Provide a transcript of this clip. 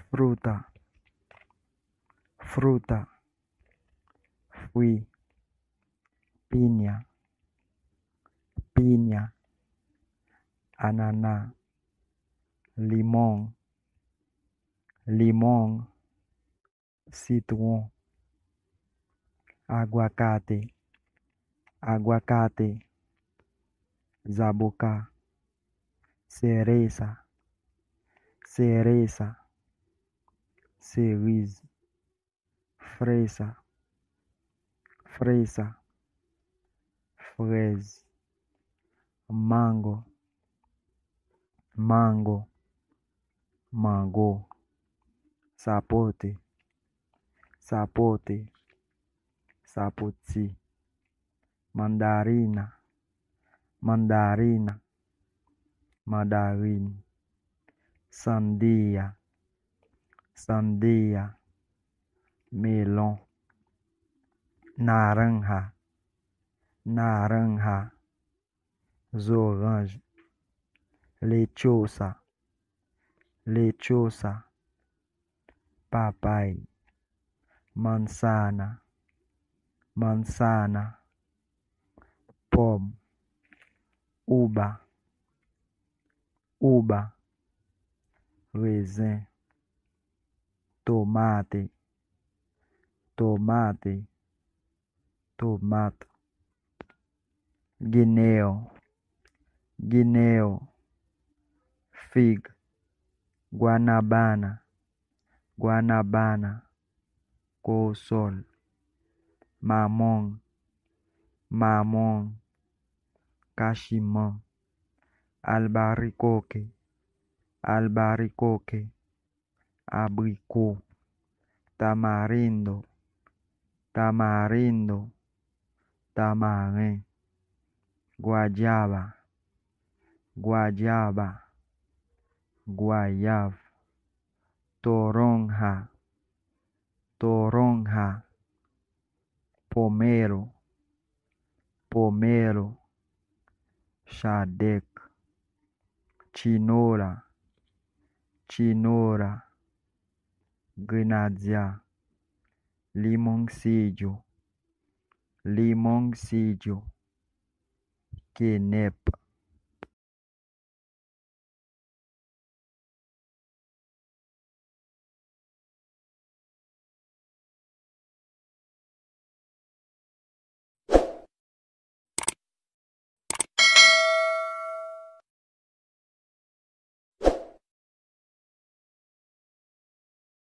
fruta, fruta, fruit, piña, piña, ananá, limón, limón, citron, aguacate, aguacate, zabuca, cereza, cereza, cerezo, fresa, fresa, fraise, mango, mango, mango, sapote, sapote, sapoti, mandarina, mandarina, mandarim, sandia, sandia, melon, naranja, naranja, zorange, lechosa, lechosa, papai, manzana, manzana, pomme, uva, uva, raisin, tomate, tomate, tomate, guineo, guineo, figue, guanabana, guanabana, corossol, mamão, mamão, cachimã, albaricoque, albaricoque, abricot, tamarindo, tamarindo, tamarim, guajaba, guajaba, guayava, toronja, toronja, pomelo, pomelo, xadec, cenoura, cenoura, grenadilla, limoncillo, limoncillo, quenepa,